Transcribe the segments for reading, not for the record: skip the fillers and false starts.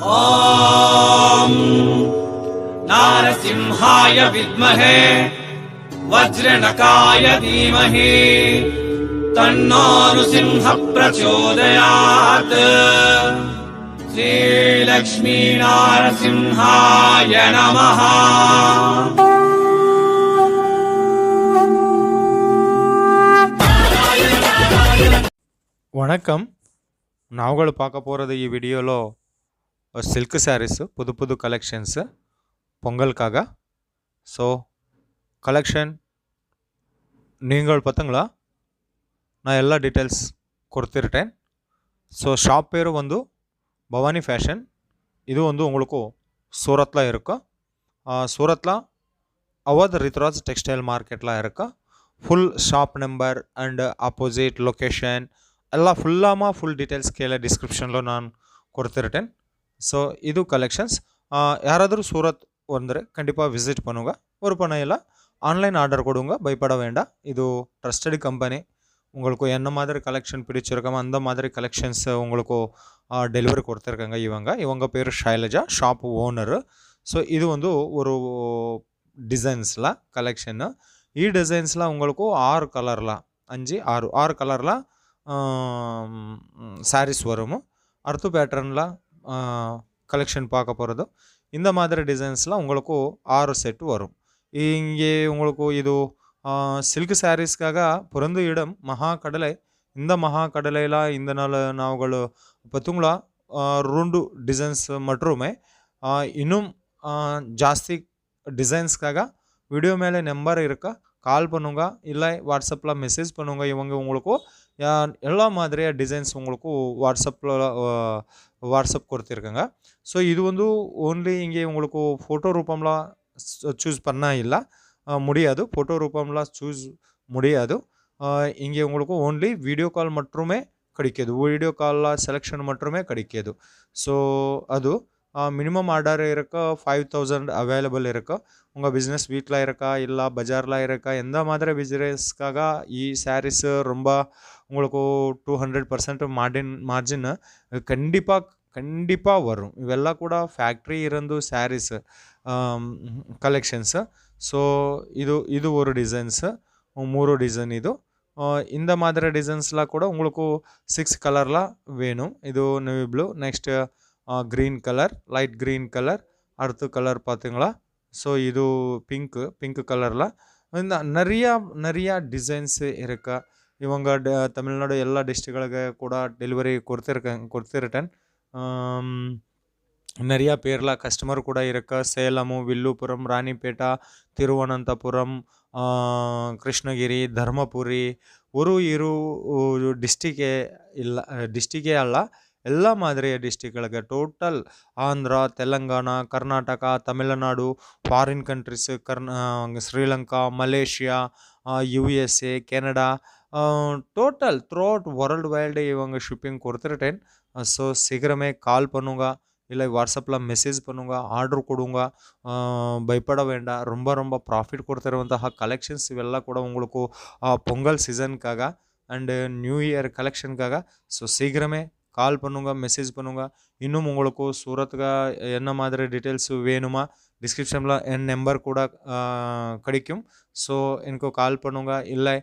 ॐ नारसिंहाय विद्महे वज्रनकाय धीमहि तन्नो नृसिंह प्रचोदयात्। श्रीलक्ष्मी नारसिंहाय नमः। வணக்கம். நாங்கள் பார்க்க போகிறது ఈ వీడియోలో சில்க் சாரீஸ் புது புது கலெக்ஷன்ஸு பொங்கலுக்காக. ஸோ கலெக்ஷன் நீங்கள் பார்த்தங்களா, நான் ಎಲ್ಲ ಡೀಟೇಲ್ಸ್ ಕೊಡ್ತಿರ್ತೇನೆ. ஸோ ஷாப் பேர் வந்து பவானி ஃபேஷன். இது வந்து உங்களுக்கு சூரத்தில் இருக்கும். சூரத்தில் அவத் ரித்ராஜ் டெக்ஸ்டைல் மார்க்கெட்டில் இருக்கு. Full shop number and opposite location ಎಲ್ಲ ಫುಲ್ ಡೀಟೇಲ್ಸ್ ಕೇಳಿ ಡಿಸ್ಕ್ರಿಪ್ಷನ್లో ನಾನು ಕೊಡ್ತಿರ್ತೇನೆ. ஸோ ಇದು ಕಲೆಕ್ಷನ್ಸ್. யாராದರೂ சூரத் வந்து கண்டிப்பாக விசிட் பண்ணுங்க. ஒரு பணம் இல்லை, ஆன்லைன் ஆர்டர் கொடுங்க, பயப்பட வேண்டாம். இது ட்ரஸ்டட் கம்பெனி. உங்களுக்கு என்ன மாதிரி கலெக்ஷன் பிடிச்சிருக்காமோ அந்த மாதிரி கலெக்ஷன்ஸ் உங்களுக்கு டெலிவரி கொடுத்துருக்காங்க. இவங்க பேர் ஷைலஜா, ஷாப் ஓனரு. ஸோ இது வந்து ஒரு டிசைன்ஸில் கலெக்ஷன்னு. ಈ ಡಿಸೈನ್ಸ್லாம் உங்களுக்கு 6 கலரில் 6 கலரில் சாரீஸ் வரும். அடுத்த பேட்டர்னில் கலெக்ஷன் பார்க்க போகிறது. இந்த மாதிரி டிசைன்ஸ்லாம் உங்களுக்கு 6 செட் வரும். இங்கே உங்களுக்கு இது சில்க் சாரீஸ்க்காக பிறந்த இடம் மகாಕಡಲೆ. இந்த மகாಕಡಲೆயில் இந்த நாள் நாவுಗಳು பார்த்தீங்களா 2 டிசைன்ஸ் மட்டுமே. இன்னும் ಜಾಸ್ತಿ டிசைன்ஸ்க்காக வீடியோ மேலே நம்பர் இருக்கா, கால் பண்ணுங்க, இல்லை வாட்ஸ்அப்பில் மெசேஜ் பண்ணுங்க. இவங்க உங்களுக்கு எல்லா மாதிரியா டிசைன்ஸ் உங்களுக்கு வாட்ஸ்அப் கொடுத்துருக்காங்க. ஸோ இது வந்து ஓன்லி இங்கே உங்களுக்கு ஃபோட்டோ ரூபம்ல சூஸ் பண்ண இல்லை முடியாது. ஃபோட்டோ ரூபம்ல சூஸ் முடியாது. இங்கே உங்களுக்கு ஓன்லி வீடியோ கால் மட்டுமே கிடைக்கிது. வீடியோ காலில் செலெக்ஷன் மட்டுமே கிடைக்கிது. ஸோ அது மினிமம் ஆர்டர் இருக்கா 5000 அவைலபிள் இருக்கா. உங்கள் பிஸ்னஸ் வீட்டில் இருக்கா இல்லை பஜாரில் இருக்கா, எந்த மாதிரி பிஸ்னஸ்க்காக ಈ ಸ್ಯಾರೀಸ್ ரொம்ப உங்களுக்கு 200% ಮಾರ್ಜಿನ್ கண்டிப்பாக வரும். ಇವೆಲ್ಲ ಕೂಡ ಫ್ಯಾಕ್ಟ್ರಿ ಇರಂದು ಸ್ಯಾರೀಸ್ ಕಲೆಕ್ಷನ್ಸ್. ஸோ இது ஒரு டிசைன்ஸு, 3 டிசைன் இது. இந்த மாதிரி டிசைன்ஸ்லாம் கூட உங்களுக்கு 6 கலரில் வேணும். இது navy blue, next green colour, light green colour, அடுத்த கலர் பார்த்தீங்களா. ஸோ இது பிங்க் கலரில் இந்த நிறையா டிசைன்ஸ் இருக்கா. இவங்க தமிழ்நாடு ಎಲ್ಲ டிஸ்ட்ரிக்ட்ಗಳಿಗೆ ಕೂಡ ಡೆಲಿವರಿ ಕೊಡ್ತಿರ್ತೇನೆ. நிறையா பேரில் கஸ்டமர் கூட இருக்கா. சேலமு, வில்லுபுரம், ராணிப்பேಟ, ತಿರುವನಂತಪುರಂ, கிருஷ்ணகிரி, தர்மபுரி, ಇರು ಡಿಸ್ಟಿಕೇ ಅಲ್ಲ, ಎಲ್ಲ ಮಾದರಿಯ ಡಿಸ್ಟಿಕ್ಗಳಿಗೆ total Andhra, Telangana, Karnataka, Tamil Nadu, foreign countries, Sri Lanka, Malaysia, USA, Canada, total throughout worldwide இவங்க ஷிப்பிங் கொடுத்துருட்டேன். ஸோ சீக்கிரமே கால் பண்ணுங்க, இல்லை வாட்ஸ்அப்பில் மெசேஜ் பண்ணுங்க, ಆರ್ಡ್ರ್ ಕೊಡುங்க. ಭಯಪಡ வேண்டாம். ரொம்ப ಪ್ರಾಫಿಟ್ ಕೊಡ್ತಿರುವಂತಹ ಕಲೆಕ್ಷನ್ಸ್ ಇವೆಲ್ಲ ಕೂಡ உங்களுக்கு பொங்கல் சீசனுக்காக அண்டு நியூ இயர் கலெக்ஷனுக்காக. ஸோ சீக்கிரமே கால் பண்ணுங்க, மெசேஜ் பண்ணுங்க. இன்னும் உங்களுக்கு சூரத்துக்கு என்ன மாதிரி டீட்டெயில்ஸ் வேணுமா டிஸ்கிரிப்ஷனில் என் நம்பர் கூட கிடைக்கும். ஸோ எனக்கு கால் பண்ணுங்க, இல்லை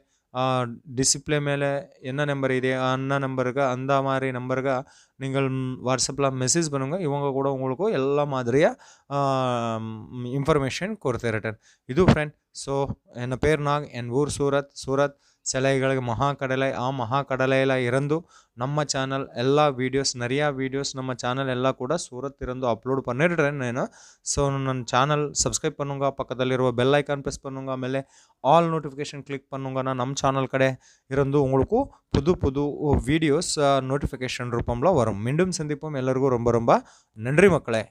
டிஸ்பிளே மேலே என்ன நம்பர் ಇದೆ அந்த நம்பருக்கு அந்த மாதிரி நம்பருக்கு நீங்கள் வாட்ஸ்அப்பில் மெசேஜ் பண்ணுங்கள். இவங்க கூட உங்களுக்கு எல்லா மாதிரியாக இன்ஃபர்மேஷன் கொடுத்துருட்டேன். இது ஃப்ரெண்ட். ஸோ என் பேர் நாக், என் ஊர் சூரத் ಸಲಹೆಗಳಿಗೆ ಮಹಾಕಡಲೆ. ಆ ಮಹಾಕಡಲೆಯೆಲ್ಲ ಇರಂದು ನಮ್ಮ ಚಾನಲ್ ಎಲ್ಲ நிறையா வீடியோஸ் நம்ம சேனல் எல்லாம் கூட சூரத் இருந்து அப்லோட் பண்ணிடுறேன் ನಾನು. ஸோ ನನ್ನ ಚಾನಲ್ ಸಬ್ಸ್ಕ್ರೈಬ್ பண்ணுங்க, பக்கದಲ್ಲಿರುವ பெல் ஐக்கான் ப்ரெஸ் பண்ணுங்க, ಆಮೇಲೆ ಆಲ್ ನೋಟಿಫಿಕೇಶನ್ ಕ್ಲಿಕ್ பண்ணுங்க. நம்ம சேனல் கಡೆ இருந்து உங்களுக்கு புது வீடியோஸ் நோட்டிஃபிகேஷன் ரூபம்ல வரும். மீண்டும் சந்திப்போம். எல்லாருக்கும் ரொம்ப நன்றி மக்களே.